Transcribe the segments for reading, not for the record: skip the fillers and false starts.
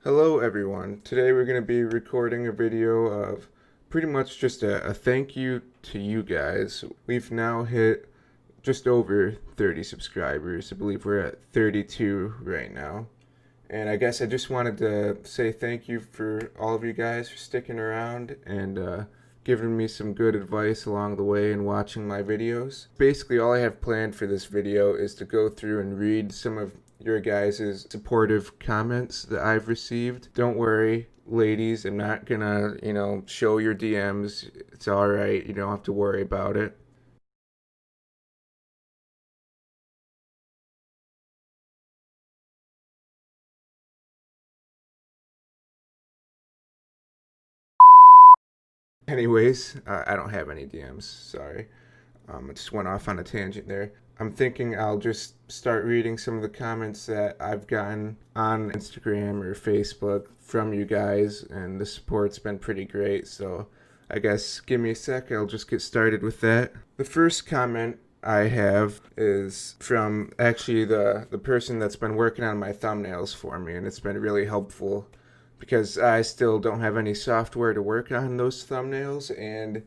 Hello everyone. Today we're going to be recording a video of pretty much just a thank you to you guys. We've now hit just over 30 subscribers. I believe we're at 32 right now. And I guess I just wanted to say thank you for all of you guys for sticking around and giving me some good advice along the way and watching my videos. Basically all I have planned for this video is to go through and read some of your guys' supportive comments that I've received. Don't worry, ladies, I'm not gonna, show your DMs. It's alright, you don't have to worry about it. Anyways, I don't have any DMs, sorry. I just went off on a tangent there. I'm thinking I'll just start reading some of the comments that I've gotten on Instagram or Facebook from you guys, and the support's been pretty great, so I guess give me a sec, I'll just get started with that. The first comment I have is from actually the person that's been working on my thumbnails for me, and it's been really helpful because I still don't have any software to work on those thumbnails, and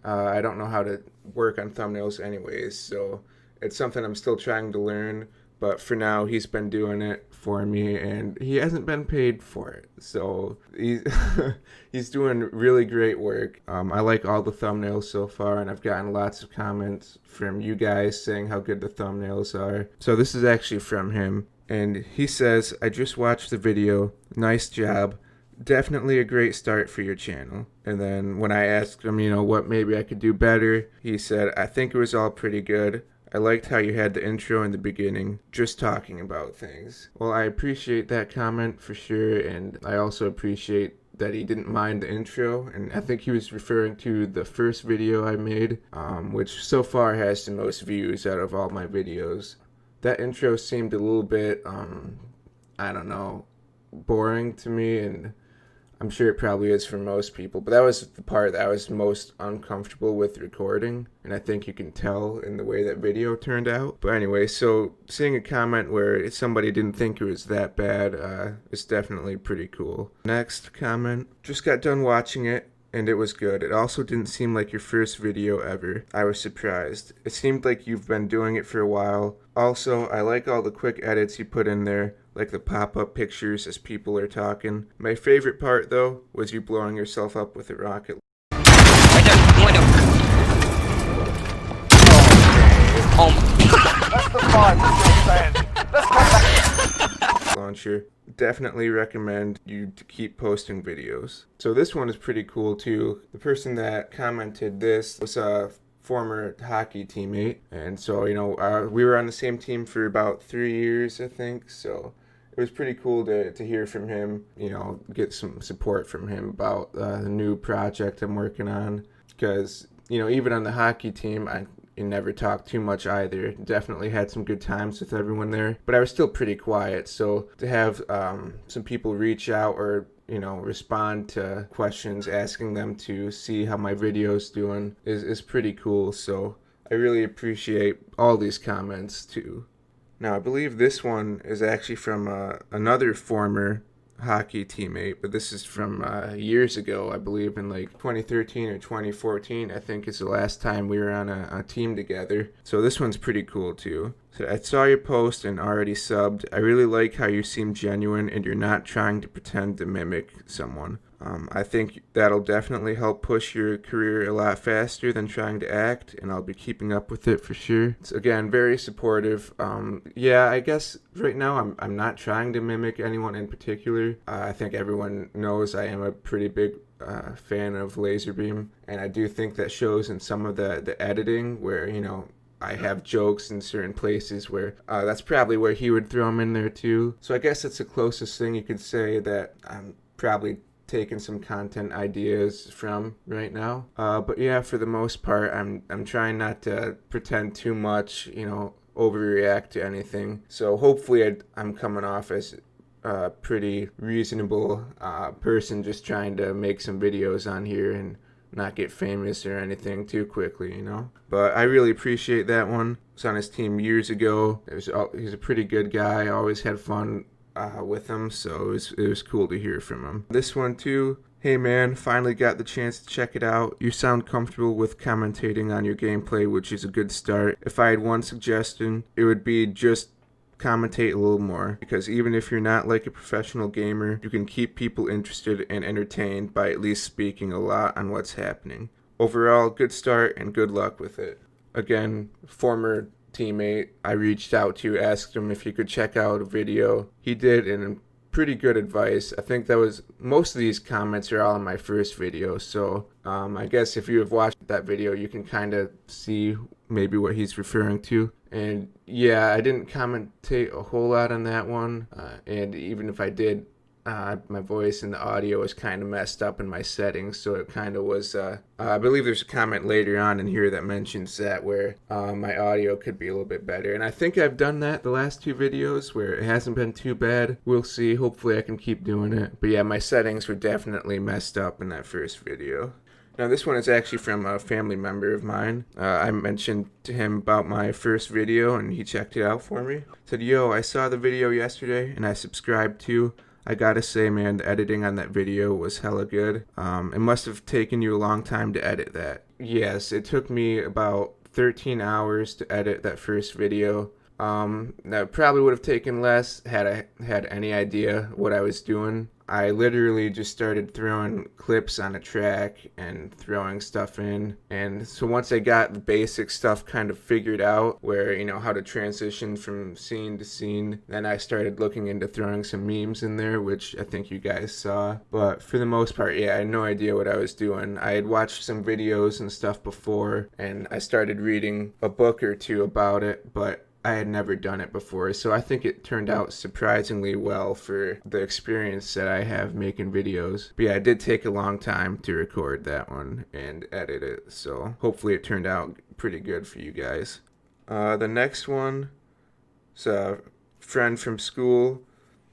I don't know how to work on thumbnails anyways, so it's something I'm still trying to learn. But for now, he's been doing it for me, and he hasn't been paid for it. So he's doing really great work. I like all the thumbnails so far, and I've gotten lots of comments from you guys saying how good the thumbnails are. So this is actually from him, and he says, "I just watched the video. Nice job. Definitely a great start for your channel." And then when I asked him, what maybe I could do better, he said, "I think it was all pretty good. I liked how you had the intro in the beginning, just talking about things." Well, I appreciate that comment for sure, and I also appreciate that he didn't mind the intro, and I think he was referring to the first video I made, which so far has the most views out of all my videos. That intro seemed a little bit, I don't know, boring to me, and I'm sure it probably is for most people, but that was the part that I was most uncomfortable with recording, and I think you can tell in the way that video turned out. But anyway, so seeing a comment where somebody didn't think it was that bad is definitely pretty cool. Next comment, just got done watching it, and it was good. It also didn't seem like your first video ever. I was surprised. It seemed like you've been doing it for a while. Also, I like all the quick edits you put in there, like the pop-up pictures as people are talking. My favorite part, though, was you blowing yourself up with a rocket Right there, window. Oh my. That's the vibe we're saying. Let's come back. launcher. Definitely recommend you to keep posting videos. So this one is pretty cool too. The person that commented this was a former hockey teammate, and so we were on the same team for about 3 years, I think. So it was pretty cool to hear from him, get some support from him about the new project I'm working on, because even on the hockey team, I never talked too much either. Definitely had some good times with everyone there, but I was still pretty quiet. So to have some people reach out or respond to questions, asking them to see how my video's doing is pretty cool. So I really appreciate all these comments too. Now I believe this one is actually from another former hockey teammate, but this is from years ago. I believe in like 2013 or 2014, I think is the last time we were on a team together. So this one's pretty cool too. So I saw your post and already subbed. I really like how you seem genuine and you're not trying to pretend to mimic someone. I think that'll definitely help push your career a lot faster than trying to act, and I'll be keeping up with it for sure. It's, again, very supportive. Yeah, I guess right now I'm not trying to mimic anyone in particular. I think everyone knows I am a pretty big fan of Lazarbeam, and I do think that shows in some of the editing where, I have jokes in certain places where that's probably where he would throw them in there too. So I guess that's the closest thing you could say that I'm probably taking some content ideas from right now. But yeah, for the most part, I'm trying not to pretend too much, overreact to anything. So hopefully I'm coming off as a pretty reasonable person just trying to make some videos on here and not get famous or anything too quickly, But I really appreciate that one. I was on his team years ago. He's a pretty good guy. I always had fun with him, so it was cool to hear from him. This one too. Hey man, finally got the chance to check it out. You sound comfortable with commentating on your gameplay, which is a good start. If I had one suggestion, it would be just commentate a little more, because even if you're not like a professional gamer, you can keep people interested and entertained by at least speaking a lot on what's happening. Overall, good start and good luck with it. Again, former teammate I reached out to, asked him if he could check out a video. He did, and pretty good advice. I think that was, most of these comments are all in my first video, so I guess if you have watched that video, you can kind of see maybe what he's referring to. And yeah, I didn't commentate a whole lot on that one, and even if I did, my voice and the audio was kind of messed up in my settings, so it kind of was, I believe there's a comment later on in here that mentions that where my audio could be a little bit better, and I think I've done that the last two videos where it hasn't been too bad. We'll see, hopefully I can keep doing it. But yeah, my settings were definitely messed up in that first video. Now this one is actually from a family member of mine. I mentioned to him about my first video and he checked it out for me. Said, yo, I saw the video yesterday and I subscribed too. I gotta say, man, the editing on that video was hella good. It must have taken you a long time to edit that. Yes, it took me about 13 hours to edit that first video. That probably would have taken less had I had any idea what I was doing. I literally just started throwing clips on a track and throwing stuff in. And so once I got the basic stuff kind of figured out, where, you know, how to transition from scene to scene, then I started looking into throwing some memes in there, which I think you guys saw. But for the most part, yeah, I had no idea what I was doing. I had watched some videos and stuff before, and I started reading a book or two about it, but I had never done it before, so I think it turned out surprisingly well for the experience that I have making videos. But yeah, it did take a long time to record that one and edit it, so hopefully it turned out pretty good for you guys. The next one is a friend from school,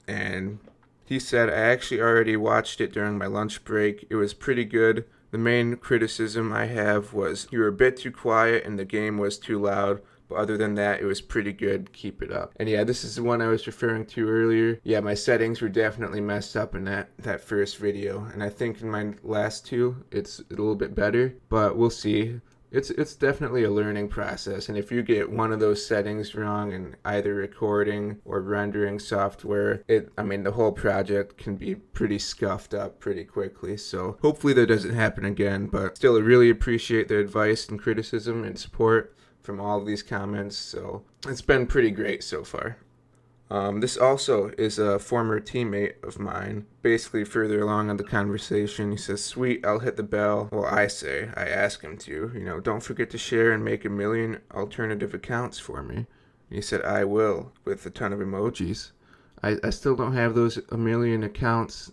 and he said, I actually already watched it during my lunch break. It was pretty good. The main criticism I have was you were a bit too quiet and the game was too loud. But other than that, it was pretty good. Keep it up. And yeah, this is the one I was referring to earlier. Yeah, my settings were definitely messed up in that first video. And I think in my last two, it's a little bit better. But we'll see. It's definitely a learning process. And if you get one of those settings wrong in either recording or rendering software, the whole project can be pretty scuffed up pretty quickly. So hopefully that doesn't happen again. But still, I really appreciate the advice and criticism and support from all of these comments, so it's been pretty great so far. This also is a former teammate of mine. Basically further along in the conversation, he says, sweet, I'll hit the bell. Well, I ask him to, don't forget to share and make 1 million alternative accounts for me. And he said, I will, with a ton of emojis. I still don't have those 1 million accounts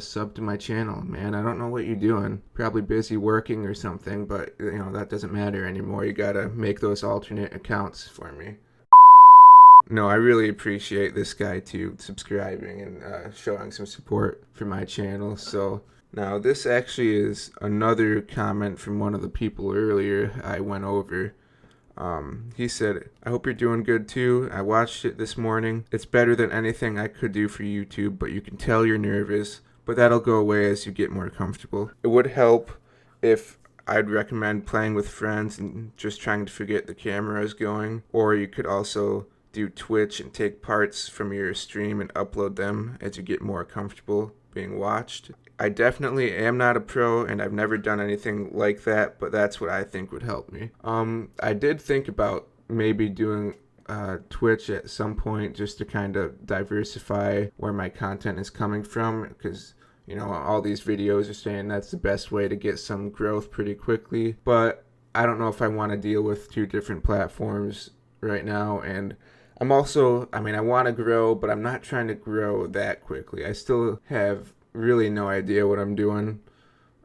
sub to my channel, man. I don't know what you're doing. Probably busy working or something, but that doesn't matter anymore. You gotta make those alternate accounts for me. No, I really appreciate this guy too, subscribing and showing some support for my channel. So now this actually is another comment from one of the people earlier I went over. He said, I hope you're doing good too. I watched it this morning. It's better than anything I could do for YouTube, but you can tell you're nervous. But that'll go away as you get more comfortable. It would help if I'd recommend playing with friends and just trying to forget the camera is going. Or you could also do Twitch and take parts from your stream and upload them as you get more comfortable being watched. I definitely am not a pro and I've never done anything like that, but that's what I think would help me. I did think about maybe doing Twitch at some point just to kind of diversify where my content is coming from, because all these videos are saying that's the best way to get some growth pretty quickly. But I don't know if I want to deal with 2 different platforms right now. And I'm also, I want to grow, but I'm not trying to grow that quickly. I still have really no idea what I'm doing.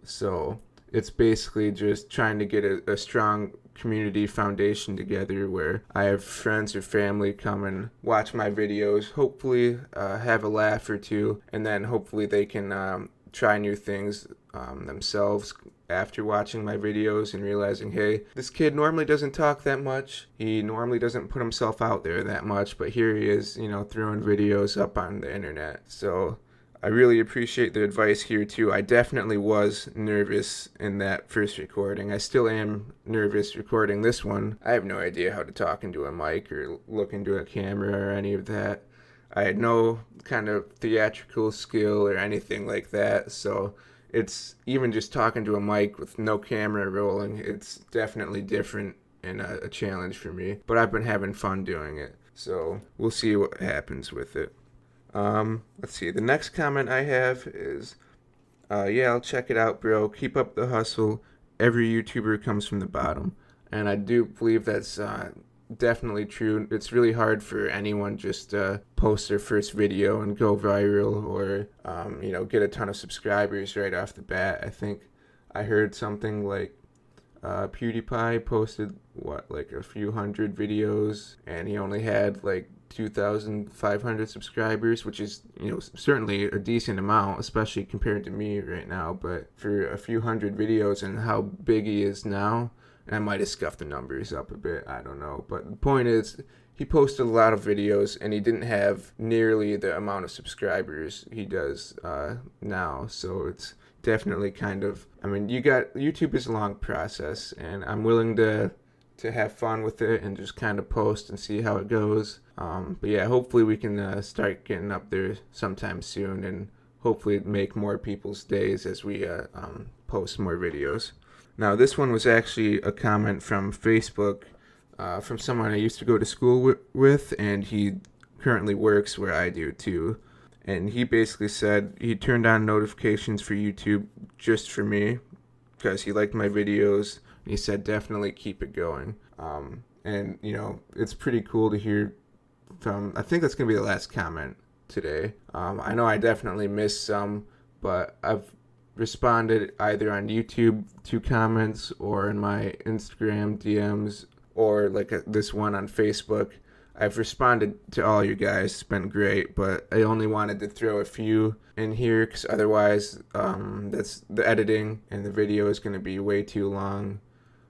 So it's basically just trying to get a strong community foundation together where I have friends or family come and watch my videos, hopefully have a laugh or two, and then hopefully they can try new things themselves after watching my videos and realizing, hey, this kid normally doesn't talk that much. He normally doesn't put himself out there that much, but here he is, throwing videos up on the internet. So I really appreciate the advice here too. I definitely was nervous in that first recording. I still am nervous recording this one. I have no idea how to talk into a mic or look into a camera or any of that. I had no kind of theatrical skill or anything like that, so it's even just talking to a mic with no camera rolling, it's definitely different and a challenge for me. But I've been having fun doing it, so we'll see what happens with it. Let's see. The next comment I have is, yeah, I'll check it out, bro. Keep up the hustle. Every YouTuber comes from the bottom. And I do believe that's definitely true. It's really hard for anyone just to post their first video and go viral or, get a ton of subscribers right off the bat. I think I heard something like PewDiePie posted, a few hundred videos, and he only had 2,500 subscribers, which is, certainly a decent amount, especially compared to me right now. But for a few hundred videos and how big he is now, and I might have scuffed the numbers up a bit, I don't know. But the point is, he posted a lot of videos, and he didn't have nearly the amount of subscribers he does now. So it's definitely YouTube is a long process, and I'm willing to have fun with it and just kind of post and see how it goes. But yeah, hopefully we can start getting up there sometime soon, and hopefully make more people's days as we post more videos. Now, this one was actually a comment from Facebook, from someone I used to go to school with, and he currently works where I do too. And he basically said he turned on notifications for YouTube just for me because he liked my videos. And he said definitely keep it going. And it's pretty cool to hear from. I think that's gonna be the last comment today. I know I definitely missed some, but I've responded either on YouTube to comments or in my Instagram DMs or this one on Facebook. I've responded to all you guys. It's been great, but I only wanted to throw a few in here because otherwise that's the editing and the video is going to be way too long.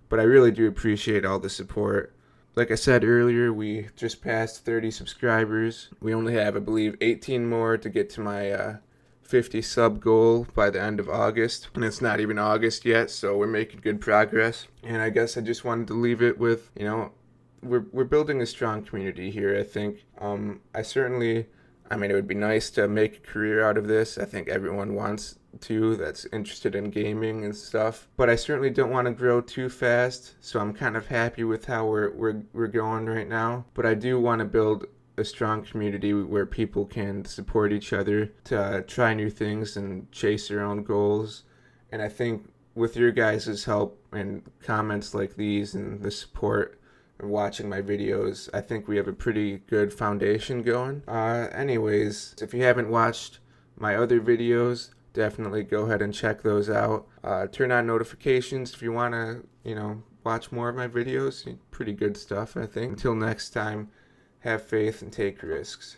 But I really do appreciate all the support. Like I said earlier, we just passed 30 subscribers. We only have, I believe, 18 more to get to my 50 sub goal by the end of August, and it's not even August yet, so we're making good progress. And I guess I just wanted to leave it with, we're building a strong community here. I think it would be nice to make a career out of this. I think everyone wants to that's interested in gaming and stuff, but I certainly don't want to grow too fast, so I'm kind of happy with how we're going right now. But I do want to build a strong community where people can support each other to try new things and chase their own goals. And I think with your guys' help and comments like these and the support of watching my videos, I think we have a pretty good foundation going. Anyways, if you haven't watched my other videos, definitely go ahead and check those out. Turn on notifications if you want to, watch more of my videos. Pretty good stuff, I think. Until next time, have faith and take risks.